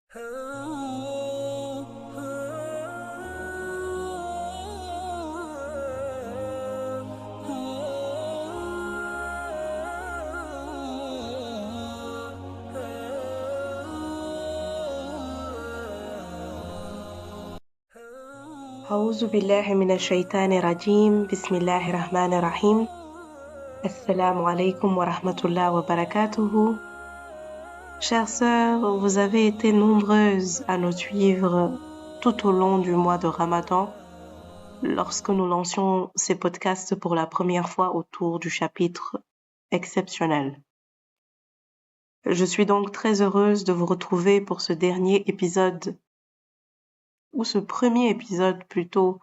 أعوذ بالله من الشيطان الرجيم بسم الله الرحمن الرحيم Assalamu alaikum wa rahmatullah wa barakatuhu. Chères sœurs, vous avez été nombreuses à nous suivre tout au long du mois de Ramadan lorsque nous lancions ces podcasts pour la première fois autour du chapitre exceptionnel. Je suis donc très heureuse de vous retrouver pour ce dernier épisode, ou ce premier épisode plutôt,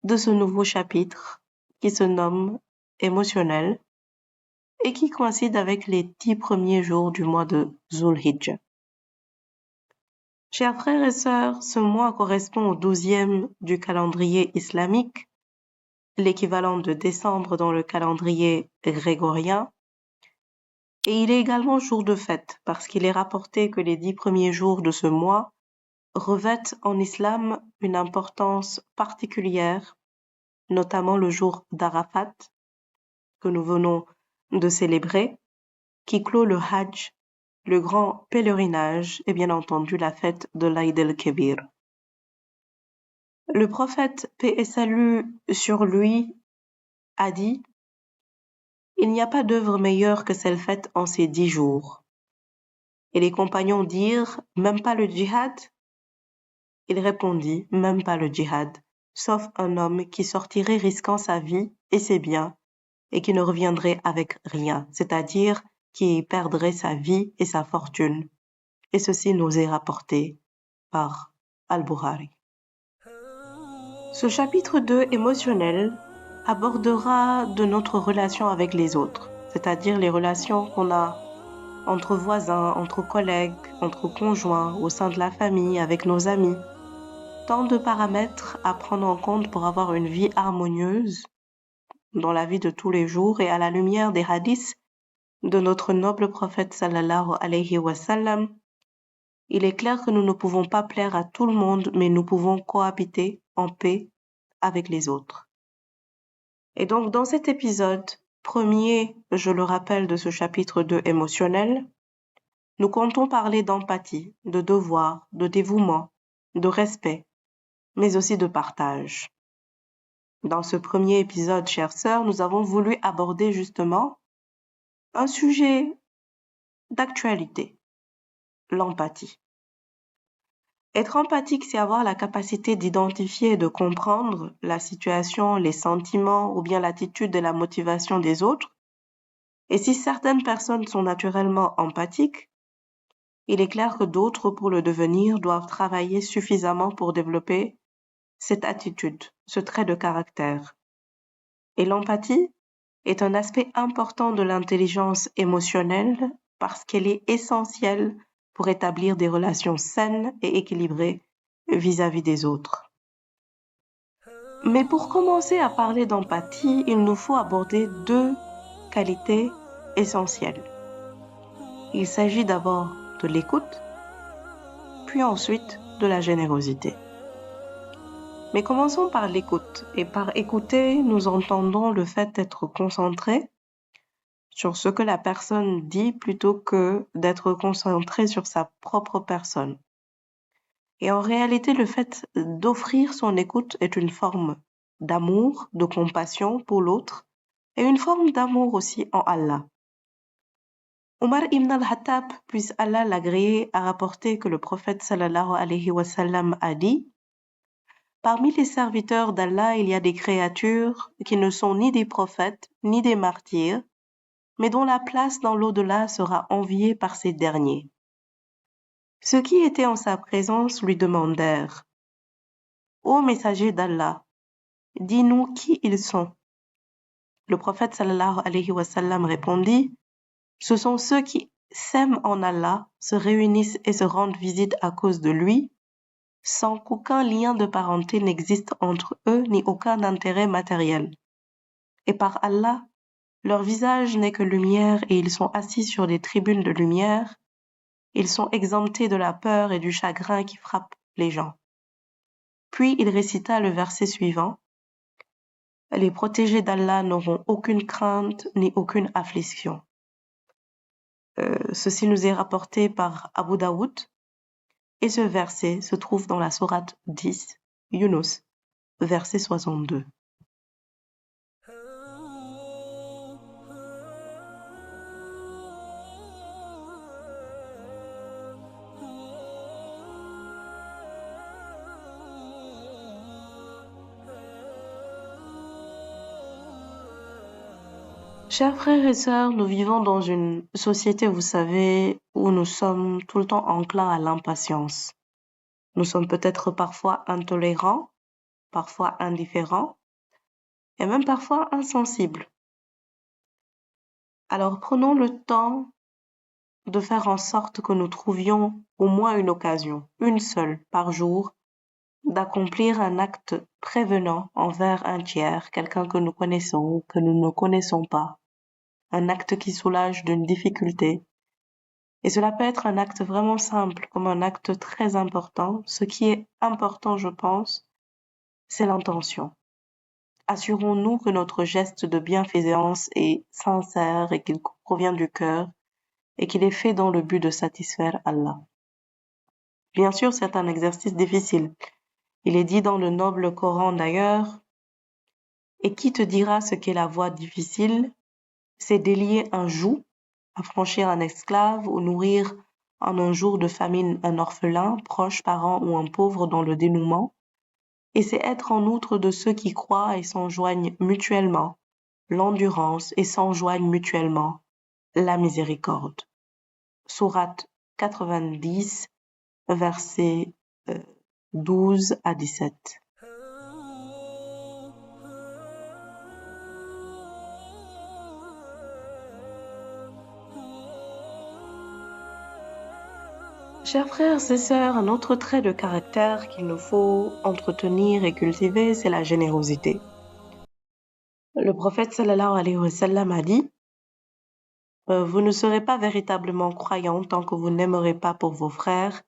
de ce nouveau chapitre qui se nomme émotionnel et qui coïncide avec les 10 premiers jours du mois de Zulhijjah. Chers frères et sœurs, ce mois correspond au 12e du calendrier islamique, l'équivalent de décembre dans le calendrier grégorien, et il est également jour de fête parce qu'il est rapporté que les 10 premiers jours de ce mois revêtent en islam une importance particulière, notamment le jour d'Arafat, que nous venons de célébrer, qui clôt le Hajj, le grand pèlerinage et bien entendu la fête de l'Aïd el-Kébir. Le prophète, paix et salut sur lui, a dit « Il n'y a pas d'œuvre meilleure que celle faite en ces 10 jours. » Et les compagnons dirent « Même pas le djihad ?» Il répondit « Même pas le djihad, sauf un homme qui sortirait risquant sa vie et ses biens et qui ne reviendrait avec rien, c'est-à-dire qui perdrait sa vie et sa fortune. » Et ceci nous est rapporté par Al-Bukhari. Ce chapitre 2 émotionnel abordera de notre relation avec les autres, c'est-à-dire les relations qu'on a entre voisins, entre collègues, entre conjoints, au sein de la famille, avec nos amis. Tant de paramètres à prendre en compte pour avoir une vie harmonieuse dans la vie de tous les jours et à la lumière des hadiths de notre noble prophète sallallahu alayhi wa sallam. Il est clair que nous ne pouvons pas plaire à tout le monde, mais nous pouvons cohabiter en paix avec les autres. Et donc, dans cet épisode premier, je le rappelle, de ce chapitre 2 émotionnel, nous comptons parler d'empathie, de devoir, de dévouement, de respect, mais aussi de partage. Dans ce premier épisode, chères sœurs, nous avons voulu aborder justement un sujet d'actualité, l'empathie. Être empathique, c'est avoir la capacité d'identifier et de comprendre la situation, les sentiments ou bien l'attitude et la motivation des autres. Et si certaines personnes sont naturellement empathiques, il est clair que d'autres, pour le devenir, doivent travailler suffisamment pour développer cette attitude, ce trait de caractère. Et l'empathie est un aspect important de l'intelligence émotionnelle parce qu'elle est essentielle pour établir des relations saines et équilibrées vis-à-vis des autres. Mais pour commencer à parler d'empathie, il nous faut aborder 2 qualités essentielles. Il s'agit d'abord de l'écoute, puis ensuite de la générosité. Mais commençons par l'écoute. Et par écouter, nous entendons le fait d'être concentré sur ce que la personne dit plutôt que d'être concentré sur sa propre personne. Et en réalité, le fait d'offrir son écoute est une forme d'amour, de compassion pour l'autre et une forme d'amour aussi en Allah. Omar ibn al-Hattab, puisse Allah l'agréer, a rapporté que le prophète sallallahu alayhi wa sallam a dit « Parmi les serviteurs d'Allah, il y a des créatures qui ne sont ni des prophètes ni des martyrs, mais dont la place dans l'au-delà sera enviée par ces derniers. » Ceux qui étaient en sa présence lui demandèrent « Ô messager d'Allah, dis-nous qui ils sont. » Le prophète sallallahu alayhi wa sallam répondit « Ce sont ceux qui s'aiment en Allah, se réunissent et se rendent visite à cause de lui, sans qu'aucun lien de parenté n'existe entre eux ni aucun intérêt matériel. Et par Allah, leur visage n'est que lumière et ils sont assis sur des tribunes de lumière, Ils sont exemptés de la peur et du chagrin qui frappent les gens. Puis il récita le verset suivant. Les protégés d'Allah n'auront aucune crainte ni aucune affliction. Ceci nous est rapporté par Abu Daoud et ce verset se trouve dans la sourate 10, Yunus, verset 62. Chers frères et sœurs, nous vivons dans une société, vous savez, où nous sommes tout le temps enclins à l'impatience. Nous sommes peut-être parfois intolérants, parfois indifférents, et même parfois insensibles. Alors prenons le temps de faire en sorte que nous trouvions au moins une occasion, une seule par jour, d'accomplir un acte prévenant envers un tiers, quelqu'un que nous connaissons ou que nous ne connaissons pas, un acte qui soulage d'une difficulté. Et cela peut être un acte vraiment simple, comme un acte très important. Ce qui est important, je pense, c'est l'intention. Assurons-nous que notre geste de bienfaisance est sincère et qu'il provient du cœur et qu'il est fait dans le but de satisfaire Allah. Bien sûr, c'est un exercice difficile. Il est dit dans le noble Coran d'ailleurs, et qui te dira ce qu'est la voie difficile, c'est délier un joug, affranchir un esclave ou nourrir en un jour de famine un orphelin, proche, parent ou un pauvre dans le dénouement, et c'est être en outre de ceux qui croient et s'enjoignent mutuellement l'endurance et s'enjoignent mutuellement la miséricorde. Sourate 90, versets 12 à 17. Chers frères et sœurs, un autre trait de caractère qu'il nous faut entretenir et cultiver, c'est la générosité. Le prophète sallallahu alayhi wa sallam a dit vous ne serez pas véritablement croyants tant que vous n'aimerez pas pour vos frères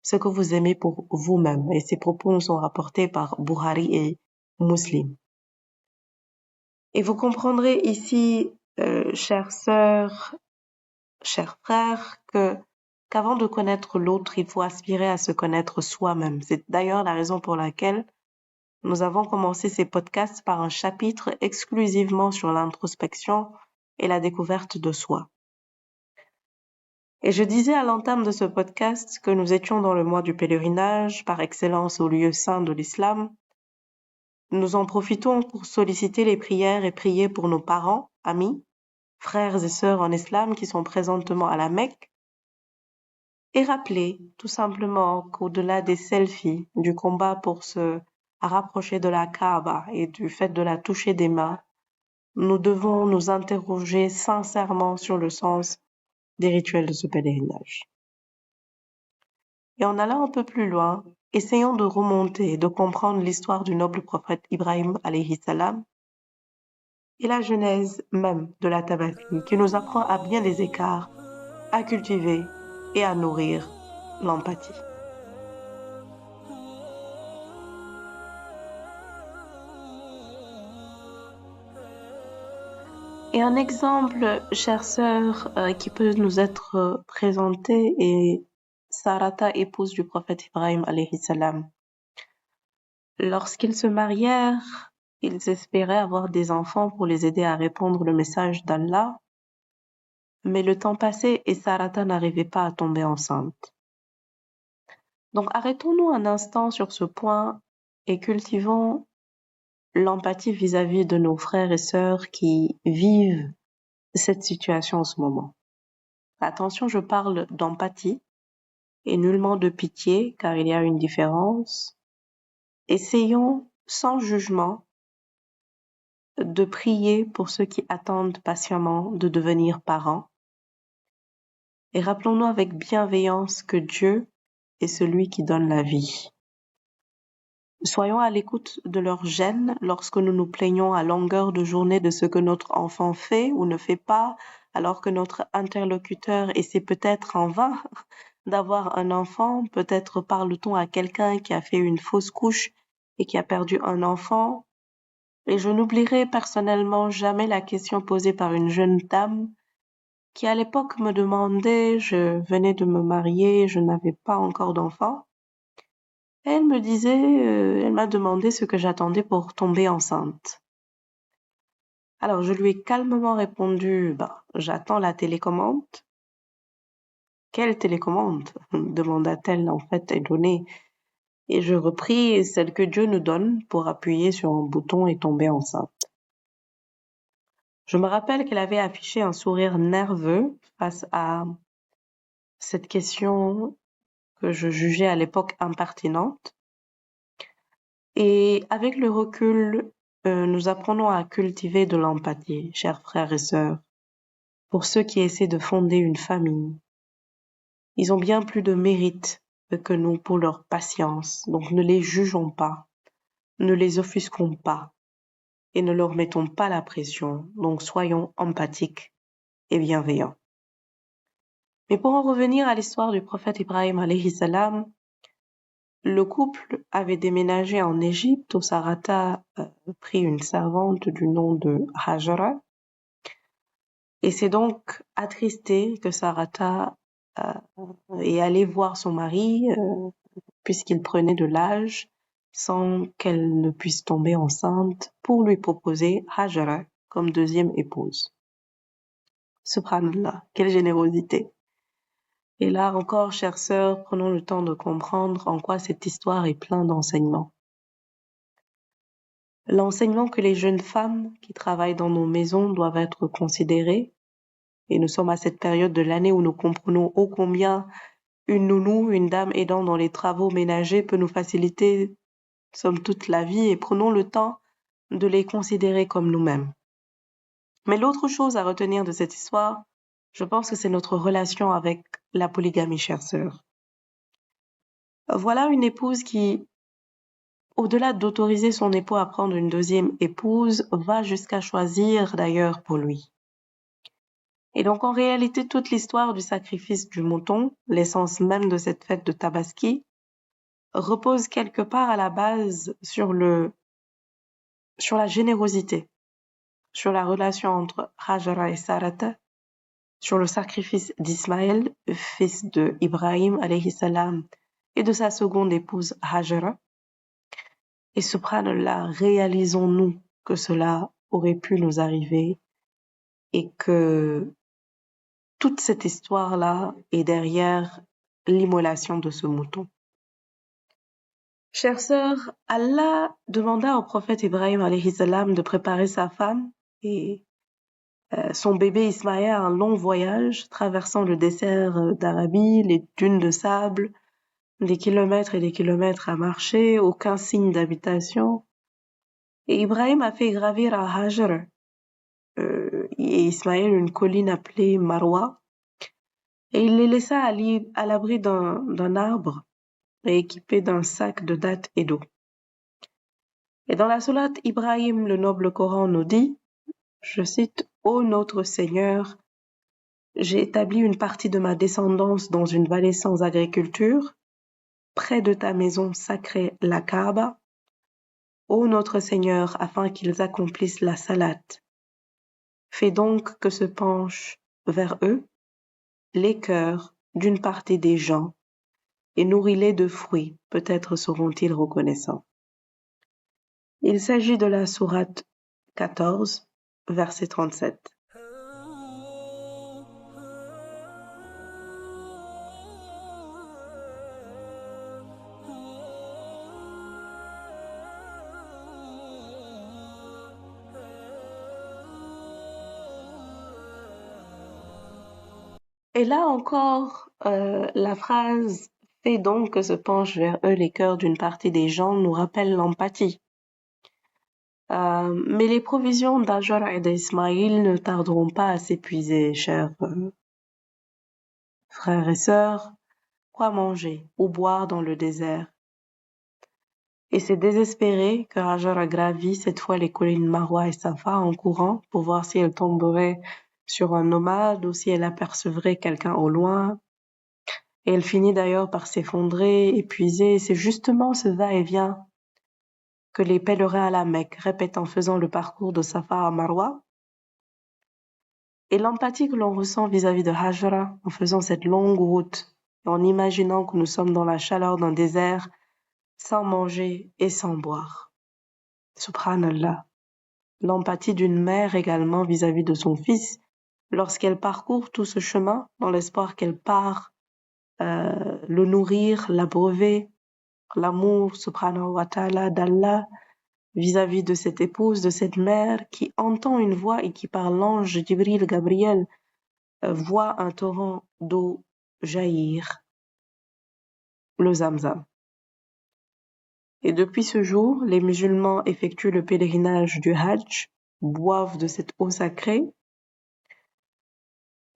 ce que vous aimez pour vous-même. Et ces propos nous sont rapportés par Bukhari et Muslim. Et vous comprendrez ici, chères sœurs, chers frères, qu'avant de connaître l'autre, il faut aspirer à se connaître soi-même. C'est d'ailleurs la raison pour laquelle nous avons commencé ces podcasts par un chapitre exclusivement sur l'introspection et la découverte de soi. Et je disais à l'entame de ce podcast que nous étions dans le mois du pèlerinage, par excellence au lieu saint de l'islam. Nous en profitons pour solliciter les prières et prier pour nos parents, amis, frères et sœurs en islam qui sont présentement à la Mecque, et rappeler tout simplement qu'au-delà des selfies, du combat pour se rapprocher de la Kaaba et du fait de la toucher des mains, nous devons nous interroger sincèrement sur le sens des rituels de ce pèlerinage. Et en allant un peu plus loin, essayons de remonter, de comprendre l'histoire du noble prophète Ibrahim alayhi salam et la genèse même de la tabaski qui nous apprend à bien des écarts à cultiver et à nourrir l'empathie. Et un exemple, chère sœur, qui peut nous être présenté est Sarata, épouse du prophète Ibrahim alayhi salam. Lorsqu'ils se marièrent, ils espéraient avoir des enfants pour les aider à répandre le message d'Allah, mais le temps passait et Sarata n'arrivait pas à tomber enceinte. Donc arrêtons-nous un instant sur ce point et cultivons l'empathie vis-à-vis de nos frères et sœurs qui vivent cette situation en ce moment. Attention, je parle d'empathie et nullement de pitié, car il y a une différence. Essayons, sans jugement, de prier pour ceux qui attendent patiemment de devenir parents. Et rappelons-nous avec bienveillance que Dieu est celui qui donne la vie. Soyons à l'écoute de leur gêne lorsque nous nous plaignons à longueur de journée de ce que notre enfant fait ou ne fait pas, alors que notre interlocuteur essaie peut-être en vain d'avoir un enfant, peut-être parle-t-on à quelqu'un qui a fait une fausse couche et qui a perdu un enfant, et je n'oublierai personnellement jamais la question posée par une jeune dame qui à l'époque me demandait, je venais de me marier, je n'avais pas encore d'enfant, et elle me disait, elle m'a demandé ce que j'attendais pour tomber enceinte. Alors je lui ai calmement répondu, j'attends la télécommande. Quelle télécommande? Demanda-t-elle en fait étonnée. Et je repris celle que Dieu nous donne pour appuyer sur un bouton et tomber enceinte. Je me rappelle qu'elle avait affiché un sourire nerveux face à cette question que je jugeais à l'époque impertinente. Et avec le recul, nous apprenons à cultiver de l'empathie, chers frères et sœurs, pour ceux qui essaient de fonder une famille. Ils ont bien plus de mérite que nous pour leur patience, donc ne les jugeons pas, ne les offusquons pas et ne leur mettons pas la pression, donc soyons empathiques et bienveillants. Mais pour en revenir à l'histoire du prophète Ibrahim alayhi salam, le couple avait déménagé en Égypte où Sarata prit une servante du nom de Hajara, et c'est donc attristé que Sarata est allée voir son mari puisqu'il prenait de l'âge sans qu'elle ne puisse tomber enceinte pour lui proposer Hajara comme deuxième épouse. Subhanallah, quelle générosité! Et là encore, chères sœurs, prenons le temps de comprendre en quoi cette histoire est pleine d'enseignements. L'enseignement que les jeunes femmes qui travaillent dans nos maisons doivent être considérées, et nous sommes à cette période de l'année où nous comprenons ô combien une nounou, une dame aidant dans les travaux ménagers peut nous faciliter, somme toute, la vie, et prenons le temps de les considérer comme nous-mêmes. Mais l'autre chose à retenir de cette histoire, je pense que c'est notre relation avec la polygamie, chères sœurs. Voilà une épouse qui, au-delà d'autoriser son époux à prendre une deuxième épouse, va jusqu'à choisir d'ailleurs pour lui. Et donc en réalité, toute l'histoire du sacrifice du mouton, l'essence même de cette fête de Tabaski, repose quelque part à la base sur la générosité, sur la relation entre Hajara et Sarata, sur le sacrifice d'Ismaël, fils de Ibrahim alayhi salam, et de sa seconde épouse Hajara. Et subhanallah, réalisons-nous que cela aurait pu nous arriver et que toute cette histoire-là est derrière l'immolation de ce mouton. Chère sœur, Allah demanda au prophète Ibrahim alayhi salam de préparer sa femme et son bébé Ismaël à un long voyage traversant le désert d'Arabie, les dunes de sable, des kilomètres et des kilomètres à marcher, aucun signe d'habitation. Et Ibrahim a fait gravir à Hajar et Ismaël une colline appelée Marwa, et il les laissa à l'abri d'un arbre et équipé d'un sac de dattes et d'eau. Et dans la sourate Ibrahim, le noble Coran nous dit, je cite, « Ô notre Seigneur, j'ai établi une partie de ma descendance dans une vallée sans agriculture, près de ta maison sacrée la Kaaba, ô notre Seigneur, afin qu'ils accomplissent la salate. Fais donc que se penchent vers eux les cœurs d'une partie des gens et nourris-les de fruits, peut-être seront-ils reconnaissants. » Il s'agit de la sourate 14, verset 37. Et là encore, la phrase « fait donc que se penchent vers eux les cœurs d'une partie des gens » nous rappelle l'empathie. Mais les provisions d'Hajar et d'Ismaïl ne tarderont pas à s'épuiser, chers frères et sœurs. Quoi manger ou boire dans le désert? Et c'est désespéré que Hajar a gravi cette fois les collines Marwa et Safa en courant pour voir si elle tomberait sur un nomade ou si elle apercevrait quelqu'un au loin. Et elle finit d'ailleurs par s'effondrer, épuisée. C'est justement ce va-et-vient que les pèlerins à la Mecque répètent en faisant le parcours de Safa à Marwa. Et l'empathie que l'on ressent vis-à-vis de Hajra en faisant cette longue route, en imaginant que nous sommes dans la chaleur d'un désert, sans manger et sans boire. Subhanallah. L'empathie d'une mère également vis-à-vis de son fils, lorsqu'elle parcourt tout ce chemin dans l'espoir qu'elle part le nourrir, l'abreuver, l'amour, subhanahu wa ta'ala, d'Allah, vis-à-vis de cette épouse, de cette mère qui entend une voix et qui par l'ange Jibril Gabriel voit un torrent d'eau jaillir, le Zamzam. Et depuis ce jour, les musulmans effectuent le pèlerinage du Hajj, boivent de cette eau sacrée.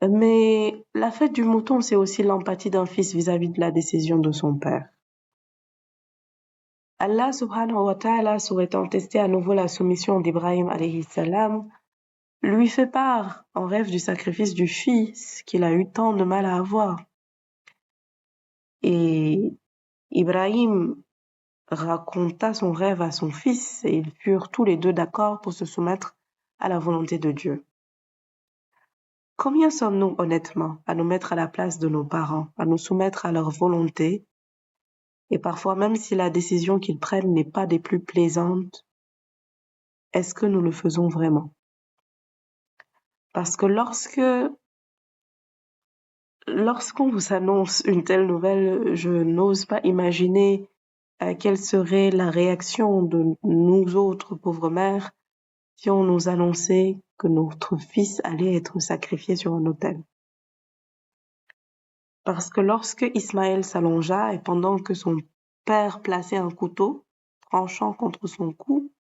Mais la fête du mouton, c'est aussi l'empathie d'un fils vis-à-vis de la décision de son père. Allah subhanahu wa ta'ala, souhaitant tester à nouveau la soumission d'Ibrahim alayhi salam, lui fait part en rêve du sacrifice du fils qu'il a eu tant de mal à avoir. Et Ibrahim raconta son rêve à son fils et ils furent tous les deux d'accord pour se soumettre à la volonté de Dieu. Combien sommes-nous honnêtement à nous mettre à la place de nos parents, à nous soumettre à leur volonté, et parfois même si la décision qu'ils prennent n'est pas des plus plaisantes, est-ce que nous le faisons vraiment? Parce que lorsqu'on vous annonce une telle nouvelle, je n'ose pas imaginer quelle serait la réaction de nous autres pauvres mères si on nous annonçait que notre fils allait être sacrifié sur un autel. Parce que lorsque Ismaël s'allongea et pendant que son père plaçait un couteau tranchant contre son cou,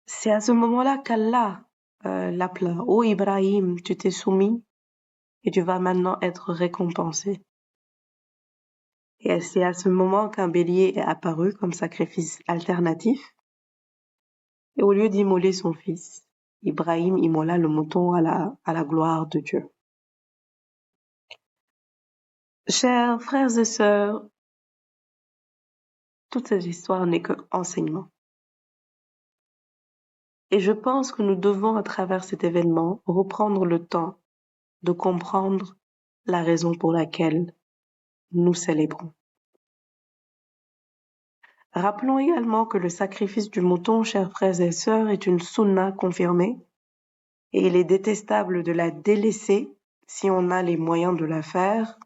c'est à ce moment-là qu'Allah l'appela. « Ô Ibrahim, tu t'es soumis et tu vas maintenant être récompensé. » Et c'est à ce moment qu'un bélier est apparu comme sacrifice alternatif. Et au lieu d'immoler son fils, Ibrahim immola le mouton à la gloire de Dieu. Chers frères et sœurs, toute cette histoire n'est que enseignement. Et je pense que nous devons, à travers cet événement, reprendre le temps de comprendre la raison pour laquelle nous célébrons. Rappelons également que le sacrifice du mouton, chers frères et sœurs, est une sunna confirmée et il est détestable de la délaisser si on a les moyens de la faire.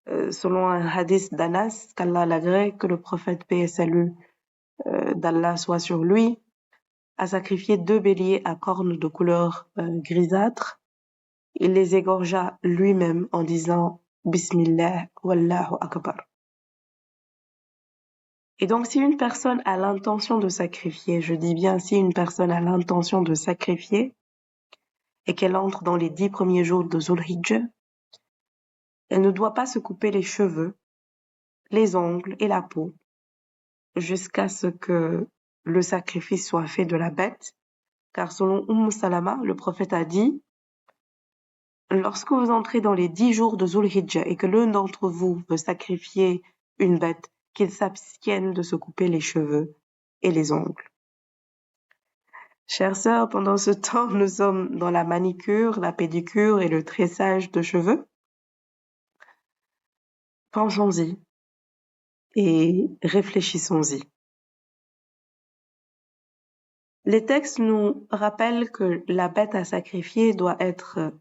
Selon un hadith d'Anas, qu'Allah l'agrée, que le prophète paix et salut d'Allah soit sur lui, a sacrifié 2 béliers à cornes de couleur grisâtre. Il les égorgea lui-même en disant « Bismillah, Wallahu Akbar ». Et donc, si une personne a l'intention de sacrifier, je dis bien si une personne a l'intention de sacrifier et qu'elle entre dans les 10 premiers jours de Dhul Hijjah, elle ne doit pas se couper les cheveux, les ongles et la peau jusqu'à ce que le sacrifice soit fait de la bête. Car selon Salama, le prophète a dit « Lorsque vous entrez dans les 10 jours de Dhul Hijjah et que l'un d'entre vous veut sacrifier une bête, qu'il s'abstienne de se couper les cheveux et les ongles. » Chères sœurs, pendant ce temps, nous sommes dans la manicure, la pédicure et le tressage de cheveux. Pensons-y et réfléchissons-y. Les textes nous rappellent que la bête à sacrifier doit être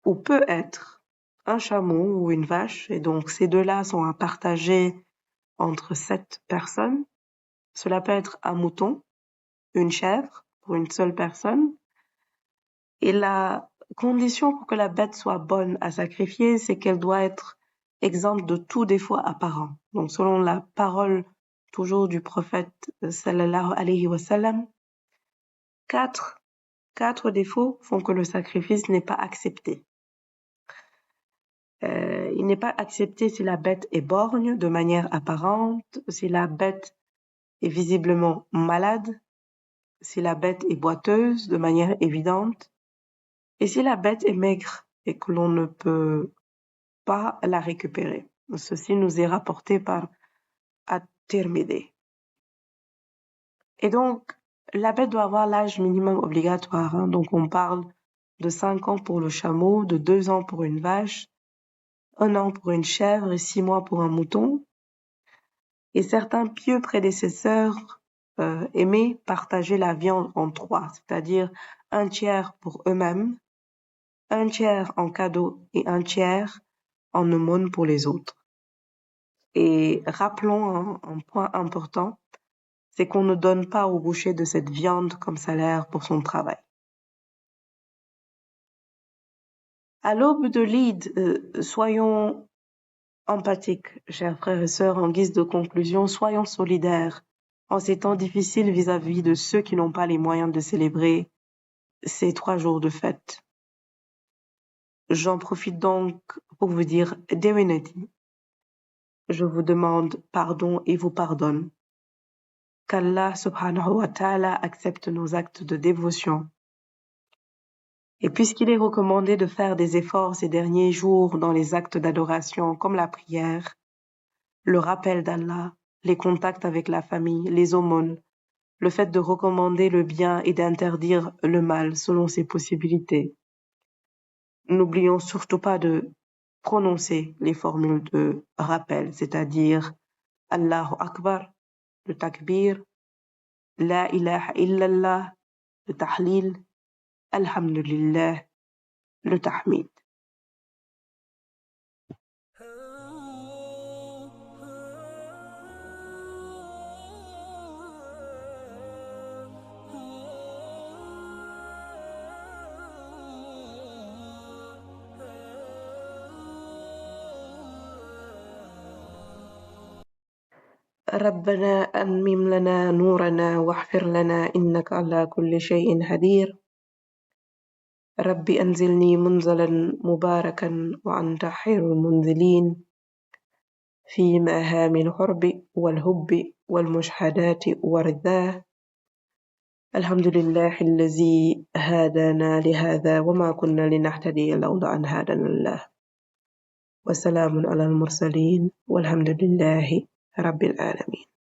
ou peut être un chameau ou une vache, et donc ces deux-là sont à partager entre 7 personnes. Cela peut être un mouton, une chèvre pour une seule personne. Et la condition pour que la bête soit bonne à sacrifier, c'est qu'elle doit être exempte de tout défaut apparent. Donc selon la parole toujours du prophète sallallahu alayhi wa sallam, 4 défauts font que le sacrifice n'est pas accepté. Il n'est pas accepté si la bête est borgne de manière apparente, si la bête est visiblement malade, si la bête est boiteuse de manière évidente, et si la bête est maigre et que l'on ne peut pas la récupérer. Ceci nous est rapporté par At-Tirmidhi. Et donc, la bête doit avoir l'âge minimum obligatoire, hein. Donc, on parle de 5 ans pour le chameau, de 2 ans pour une vache, 1 an pour une chèvre et 6 mois pour un mouton. Et certains pieux prédécesseurs aimaient partager la viande en 3, c'est-à-dire un tiers pour eux-mêmes, un tiers en cadeau et un tiers en aumône pour les autres. Et rappelons un point important, c'est qu'on ne donne pas au boucher de cette viande comme salaire pour son travail. À l'aube de l'Eid, soyons empathiques, chers frères et sœurs, en guise de conclusion, soyons solidaires en ces temps difficiles vis-à-vis de ceux qui n'ont pas les moyens de célébrer ces 3 jours de fête. J'en profite donc pour vous dire Deweneti. Je vous demande pardon et vous pardonne. Qu'Allah subhanahu wa ta'ala accepte nos actes de dévotion. Et puisqu'il est recommandé de faire des efforts ces derniers jours dans les actes d'adoration comme la prière, le rappel d'Allah, les contacts avec la famille, les aumônes, le fait de recommander le bien et d'interdire le mal selon ses possibilités. N'oublions surtout pas de prononcer les formules de rappel, c'est-à-dire Allahu Akbar, le takbir, La ilaha illallah, le tahlil, Alhamdulillah, le tahmid. ربنا أتمم لنا نورنا واغفر لنا إنك على كل شيء قدير رب أنزلني منزلا مباركا وأنت خير المنزلين في مهام الحرب والهب والمشهدات والرذاه الحمد لله الذي هدانا لهذا وما كنا لنهتدي لولا أن هدانا الله وسلام على المرسلين والحمد لله رب العالمين.